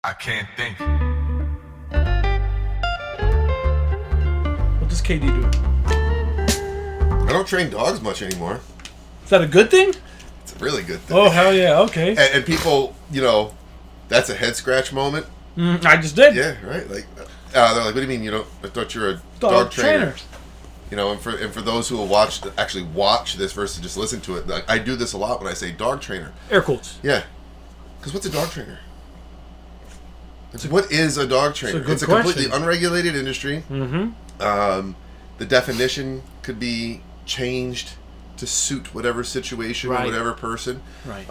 I can't think. What does KD do? I don't train dogs much anymore. Is that a good thing? It's a really good thing. Oh, hell yeah, okay. And people, that's a head scratch moment. I just did. Yeah, right. Like, they're like, "What do you mean you don't? I thought you're a dog trainer." And for those who will actually watch this versus just listen to it, like, I do this a lot when I say dog trainer. Air quotes. Yeah, because what's a dog trainer? What is a dog trainer? It's a completely unregulated industry. Mm-hmm. The definition could be changed to suit whatever situation or whatever person. Right.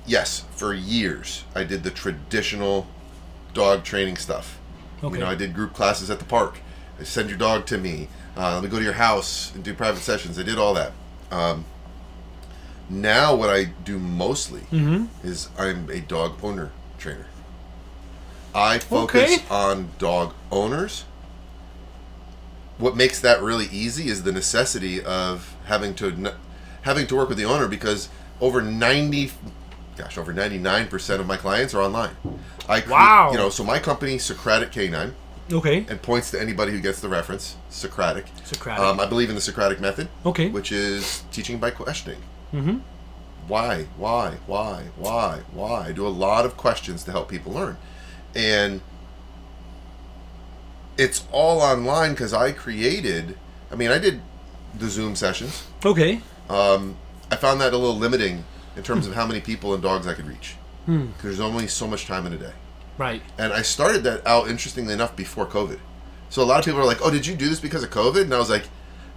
Yes, for years I did the traditional dog training stuff. Okay. I did group classes at the park. I send your dog to me. Let me go to your house and do private sessions. I did all that. Now what I do mostly is I'm a dog owner trainer. I focus on dog owners. What makes that really easy is the necessity of having to work with the owner, because over 99% of my clients are online. Wow. So my company, Socratic Canine, and points to anybody who gets the reference, Socratic. I believe in the Socratic method, which is teaching by questioning. Mm-hmm. Why? I do a lot of questions to help people learn. And it's all online because I did the Zoom sessions. Okay. I found that a little limiting in terms of how many people and dogs I could reach. Because there's only so much time in a day. Right. And I started that out, interestingly enough, before COVID. So a lot of people are like, "Oh, did you do this because of COVID?" And I was like,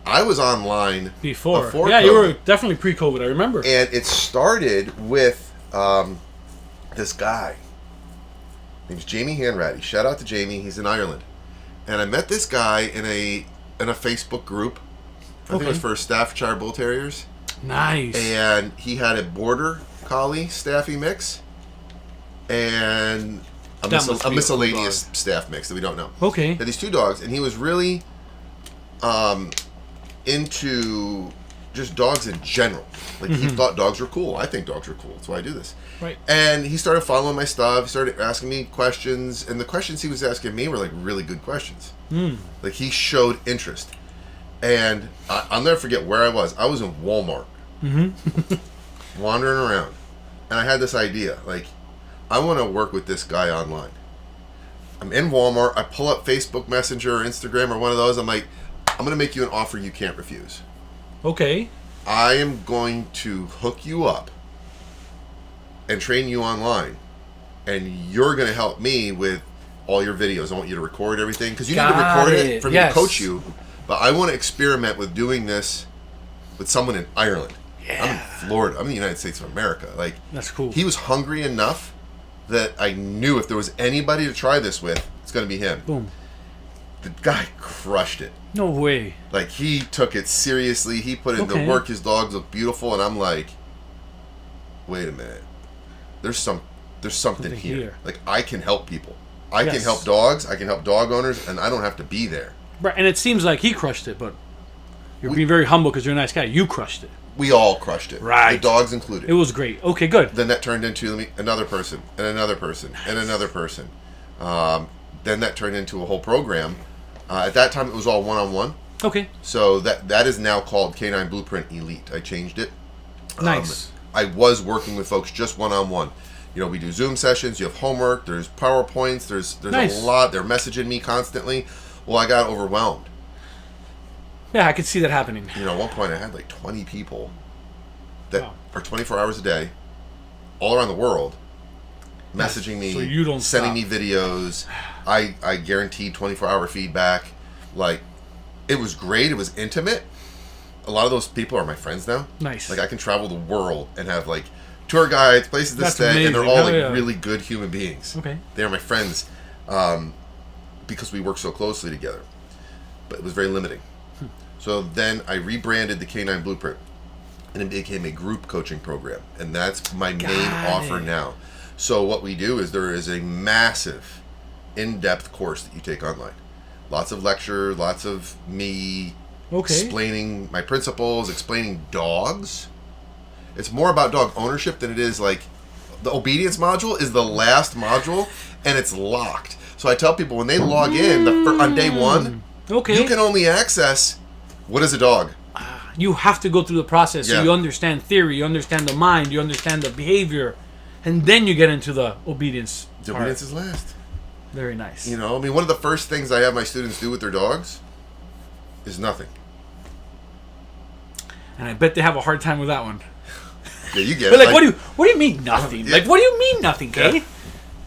I was online before yeah, COVID. You were definitely pre-COVID, I remember. And it started with this guy. His name's Jamie Hanratty. Shout out to Jamie. He's in Ireland. And I met this guy in a Facebook group. I think it was for Staffordshire Bull Terriers. Nice. And he had a Border Collie Staffy mix and a miscellaneous staff mix that we don't know. Okay. He had these two dogs, and he was really into just dogs in general. Like, he thought dogs were cool. I think dogs are cool. That's why I do this. Right. And he started following my stuff. He started asking me questions, and the questions he was asking me were like really good questions. Like, he showed interest. And I'll never forget where I was. I was in Walmart, wandering around, and I had this idea. Like, I want to work with this guy online. I'm in Walmart. I pull up Facebook Messenger or Instagram or one of those. I'm like, I'm going to make you an offer you can't refuse. Okay. I am going to hook you up and train you online, and you're going to help me with all your videos. I want you to record everything, because you need to record it for me to coach you. But I want to experiment with doing this with someone in Ireland. Yeah. I'm in Florida. I'm in the United States of America. Like, that's cool. He was hungry enough that I knew if there was anybody to try this with, it's going to be him. Boom. The guy crushed it. No way. Like, he took it seriously. He put in the work. His dogs look beautiful, and I'm like, wait a minute. There's something here. Like, I can help people. I can help dogs. I can help dog owners, and I don't have to be there. Right, and it seems like he crushed it, but you're being very humble because you're a nice guy. You crushed it. We all crushed it. Right. The dogs included. It was great. Okay, good. Then that turned into another person, and another person, and another person. Then that turned into a whole program. At that time, it was all one-on-one. Okay. So that is now called Canine Blueprint Elite. I changed it. Nice. I was working with folks just one-on-one. We do Zoom sessions. You have homework. There's PowerPoints. There's nice. A lot. They're messaging me constantly. Well, I got overwhelmed. Yeah, I could see that happening. At one point, I had like 20 people that are 24 hours a day, all around the world, messaging me, so you don't sending me videos. I guaranteed 24-hour feedback. Like, it was great. It was intimate. A lot of those people are my friends now. Nice. Like, I can travel the world and have like tour guides, places to stay, amazing. and they're all really good human beings. Okay. They are my friends. Because we work so closely together. But it was very limiting. So then I rebranded the Canine Blueprint, and it became a group coaching program. And that's my main offer now. So what we do is there is a massive, in-depth course that you take online. Lots of lecture, lots of me explaining my principles, explaining dogs. It's more about dog ownership than it is like The obedience module is the last module, and it's locked. So I tell people when they log in on day 1, you can only access what is a dog. You have to go through the process so Yeah. you understand theory, you understand the mind, you understand the behavior, and then you get into the obedience. The obedience is last. Very nice. You know, I mean, one of the first things I have my students do with their dogs is nothing. And I bet they have a hard time with that one. Yeah, you get But it. like, what do you mean nothing? Yeah. Like, what do you mean nothing, Kay?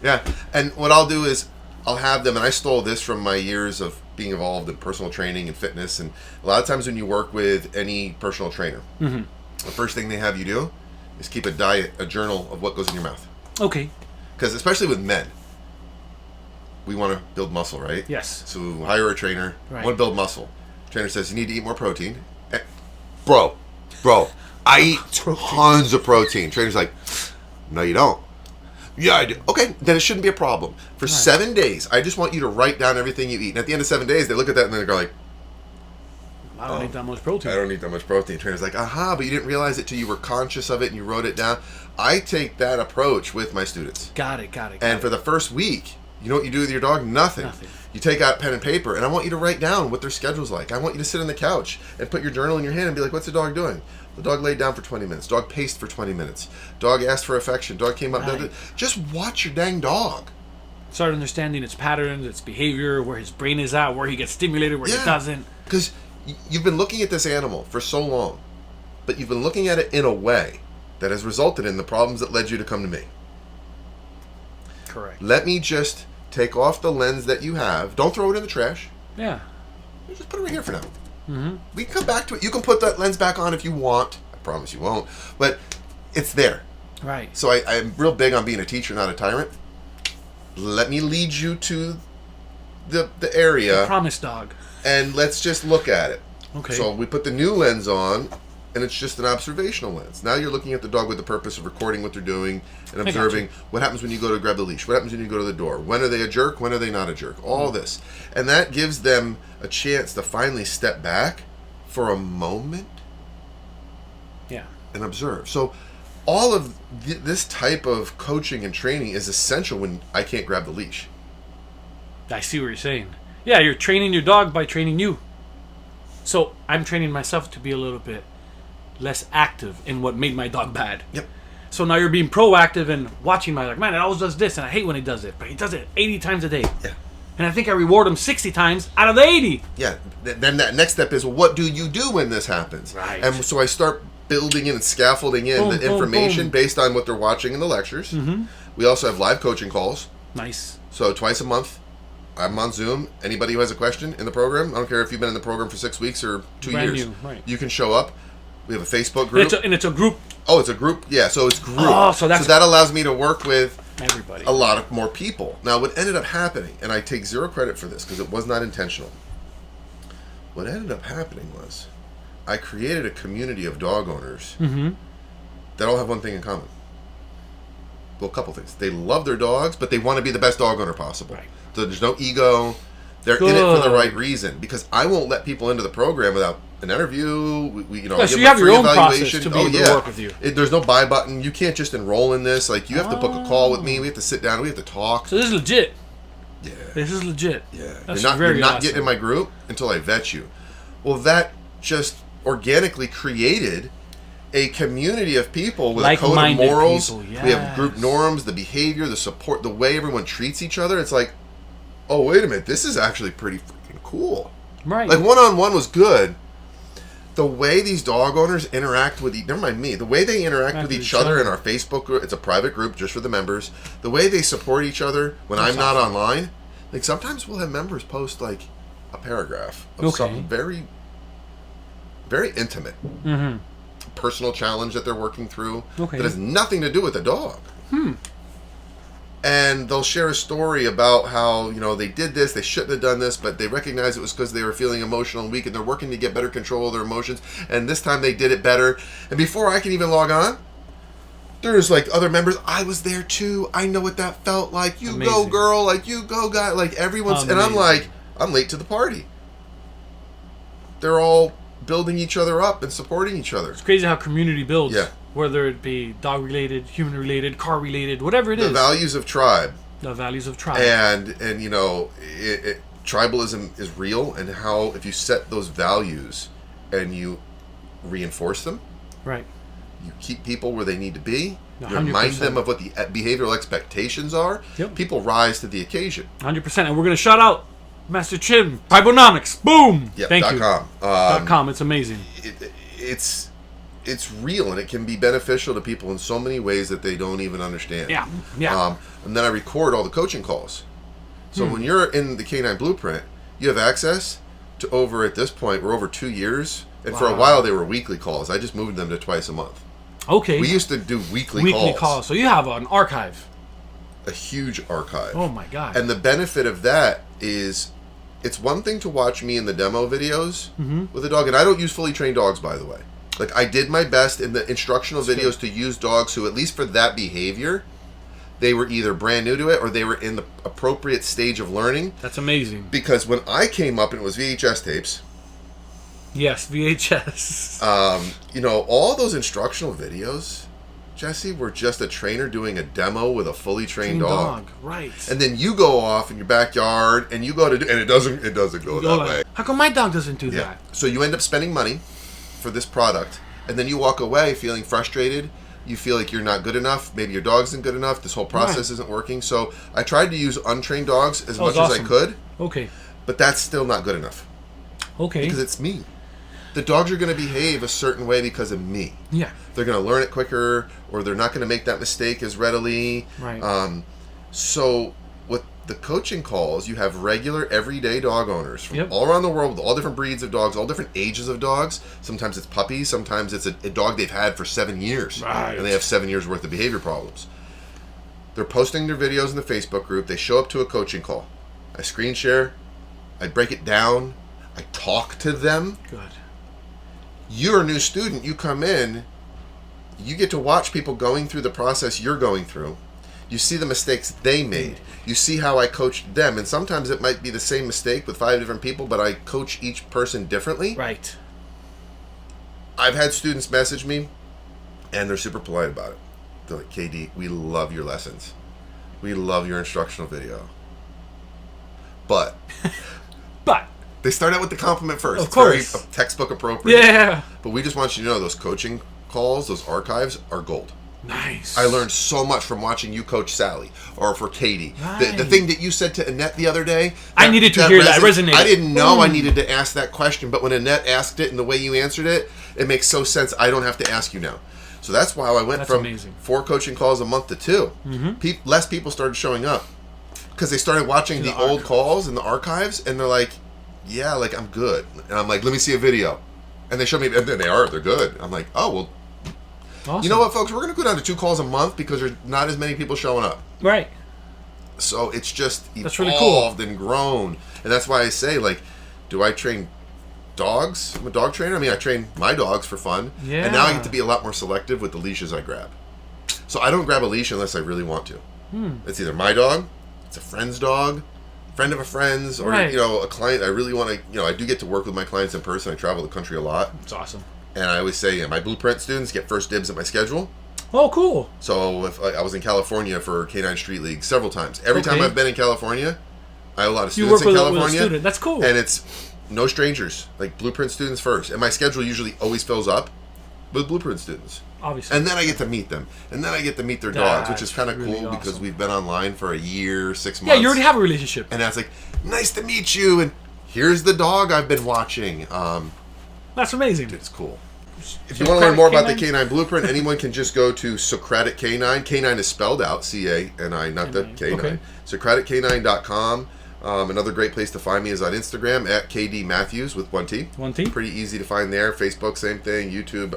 Yeah, and what I'll do is I'll have them, and I stole this from my years of being involved in personal training and fitness, and a lot of times when you work with any personal trainer, the first thing they have you do is keep a journal of what goes in your mouth. Okay. Because especially with men, we want to build muscle, right? Yes. So we hire a trainer, Right. want to build muscle. Trainer says, you need to eat more protein. Bro, I eat tons of protein. Trainer's like, no, you don't. Yeah, I do. Okay, then it shouldn't be a problem. For 7 days, I just want you to write down everything you eat. And at the end of 7 days, they look at that and they go like, I don't need that much protein. I don't need that much protein. Trainer's like, aha, but you didn't realize it till you were conscious of it and you wrote it down. I take that approach with my students. Got it. And for the first week, you know what you do with your dog? Nothing. You take out pen and paper, and I want you to write down what their schedule's like. I want you to sit on the couch and put your journal in your hand and be like, what's the dog doing? The dog laid down for 20 minutes. Dog paced for 20 minutes. Dog asked for affection. Dog came up. Right. Just watch your dang dog. Start understanding its patterns, its behavior, where his brain is at, where he gets stimulated, where he doesn't. Because you've been looking at this animal for so long, but you've been looking at it in a way that has resulted in the problems that led you to come to me. Correct. Let me just take off the lens that you have. Don't throw it in the trash. Yeah. Just put it right here for now. We can come back to it. You can put that lens back on if you want. I promise you won't. But it's there. Right. So I'm real big on being a teacher, not a tyrant. Let me lead you to the area. The promise dog. And let's just look at it. Okay. So we put the new lens on, and it's just an observational lens. Now you're looking at the dog with the purpose of recording what they're doing and observing what happens when you go to grab the leash, what happens when you go to the door, when are they a jerk, when are they not a jerk, all this. And that gives them a chance to finally step back for a moment and observe. So all of this type of coaching and training is essential when I can't grab the leash. I see what you're saying. Yeah, you're training your dog by training you. So I'm training myself to be a little bit less active in what made my dog bad. Yep. So now you're being proactive and watching my dog. Man, it always does this, and I hate when he does it. But he does it 80 times a day. Yeah. And I think I reward him 60 times out of the 80. Yeah. Then that next step is, well, what do you do when this happens? Right. And so I start building in and scaffolding in the information boom. based on what they're watching in the lectures. We also have live coaching calls. Nice. So twice a month, I'm on Zoom. Anybody who has a question in the program, I don't care if you've been in the program for 6 weeks or 2 Brand years, new, right. you can show up. We have a Facebook group. And it's a group. Oh, it's a group? Yeah, so it's group. Oh, so that allows me to work with everybody. a lot of more people. Now, what ended up happening, and I take zero credit for this because it was not intentional. What ended up happening was I created a community of dog owners that all have one thing in common. Well, a couple things. They love their dogs, but they want to be the best dog owner possible. Right. So there's no ego. They're in it for the right reason, because I won't let people into the program without an interview. So you have your own process to be able to work with you. There's no buy button. You can't just enroll in this. Like, you have to book a call with me. We have to sit down. We have to talk. So this is legit. Yeah. This is legit. Yeah. That's You're very not awesome. getting in my group until I vet you. Well, that just organically created a community of people with a code of Like-minded morals. people, We have group yes. norms, the behavior, the support, the way everyone treats each other. It's like, oh, wait a minute, this is actually pretty freaking cool. Right. Like, one-on-one was good. The way these dog owners interact with never mind me, the way they interact with each other in our Facebook group, it's a private group just for the members, the way they support each other when I'm not online, like, sometimes we'll have members post, like, a paragraph of something very, very intimate. Personal challenge that they're working through that has nothing to do with the dog. And they'll share a story about how, they did this, they shouldn't have done this, but they recognize it was because they were feeling emotional and weak, and they're working to get better control of their emotions, and this time they did it better. And before I can even log on, there's, like, other members, I was there too, I know what that felt like, you go girl, like, you go guy, like, everyone's, and I'm like, I'm late to the party. They're all building each other up and supporting each other. It's crazy how community builds. Yeah. whether it be dog related, human related, car related, whatever it is. The values of tribe. The values of tribe. And you know, tribalism is real, and how if you set those values and you reinforce them, right, you keep people where they need to be, 100%. you remind them of what the behavioral expectations are, people rise to the occasion. 100%. And we're going to shout out Master Chin, Tribonomics. Boom! Yep, Thank you. .com. It's amazing. It's real, and it can be beneficial to people in so many ways that they don't even understand. Yeah. And then I record all the coaching calls. So when you're in the Canine Blueprint, you have access to at this point, we're over 2 years. And for a while, they were weekly calls. I just moved them to twice a month. Okay. We used to do weekly calls. So you have an archive. A huge archive. Oh, my God. And the benefit of that is it's one thing to watch me in the demo videos with a dog. And I don't use fully trained dogs, by the way. Like, I did my best in the instructional videos to use dogs who, at least for that behavior, they were either brand new to it or they were in the appropriate stage of learning. That's amazing. Because when I came up and it was VHS tapes. Yes, VHS. You know, all those instructional videos, Jesse, were just a trainer doing a demo with a fully trained dog. Right. And then you go off in your backyard and you go to do, and it doesn't go that way. How come my dog doesn't do that? So you end up spending money for this product, and then you walk away feeling frustrated. You feel like you're not good enough. Maybe your dog isn't good enough. This whole process isn't working. So I tried to use untrained dogs as much as I could. Okay. But that's still not good enough. Okay. Because it's me. The dogs are going to behave a certain way because of me. Yeah. They're going to learn it quicker, or they're not going to make that mistake as readily. Right. So with the coaching calls, you have regular, everyday dog owners from all around the world with all different breeds of dogs, all different ages of dogs. Sometimes it's puppies. Sometimes it's a dog they've had for 7 years. Right. And they have 7 years worth of behavior problems. They're posting their videos in the Facebook group. They show up to a coaching call. I screen share. I break it down. I talk to them. Good. You're a new student. You come in. You get to watch people going through the process you're going through. You see the mistakes they made. You see how I coached them. And sometimes it might be the same mistake with 5 different people, but I coach each person differently. Right. I've had students message me, and they're super polite about it. They're like, KD, we love your lessons. We love your instructional video. But they start out with the compliment first. Of course. It's very textbook appropriate. Yeah. But we just want you to know those coaching calls, those archives are gold. Nice. I learned so much from watching you coach Sally or for Katie. Right. The thing that you said to Annette the other day. I needed to hear that. Resonated. I didn't know I needed to ask that question, but when Annette asked it and the way you answered it, it makes so sense. I don't have to ask you now. So that's why I went from 4 coaching calls a month to 2. Mm-hmm. Less people started showing up because they started watching the old calls and the archives, and they're like, yeah, like, I'm good. And I'm like, let me see a video. And they show me, and then they're good. I'm like, oh, well, awesome. You know what, folks? We're going to go down to 2 calls a month because there's not as many people showing up. Right. So it's just evolved really cool. and grown. And that's why I say, like, do I train dogs? I'm a dog trainer. I mean, I train my dogs for fun. Yeah. And now I get to be a lot more selective with the leashes I grab. So I don't grab a leash unless I really want to. It's either my dog, it's a friend's dog, friend of a friend's, or you know, a client. I really want to, you know, I do get to work with my clients in person. I travel the country a lot. It's awesome. And I always say, my Blueprint students get first dibs at my schedule. Oh, cool. So if I was in California for Canine Street League several times. Every time I've been in California, I have a lot of students in California. With a student. That's cool. And it's no strangers, like Blueprint students first. And my schedule usually always fills up with Blueprint students. Obviously. And then I get to meet them. And then I get to meet their dogs, which is kind of cool because we've been online for a year, 6 months. Yeah, you already have a relationship. And that's like, nice to meet you. And here's the dog I've been watching. That's amazing. It's cool. If you want to learn more about the Canine Blueprint, anyone can just go to Socratic Canine. Canine is spelled out, C-A-N-I, not the Canine. Okay. SocraticCanine.com. Another great place to find me is on Instagram at KD Mathews with 1 T. 1 T. Pretty easy to find there. Facebook, same thing. YouTube,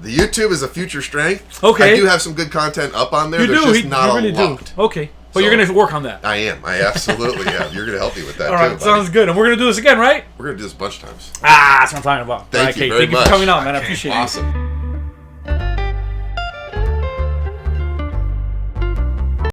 the YouTube is a future strength. Okay. I do have some good content up on there. You There's do. just not really a lot. Do. Okay. But you're going to work on that. I am. I absolutely am. You're going to help me with that, All right. too, Sounds good. And we're going to do this again, right? We're going to do this a bunch of times. Thank you very much. Thank you for coming out, man. I appreciate it. Awesome.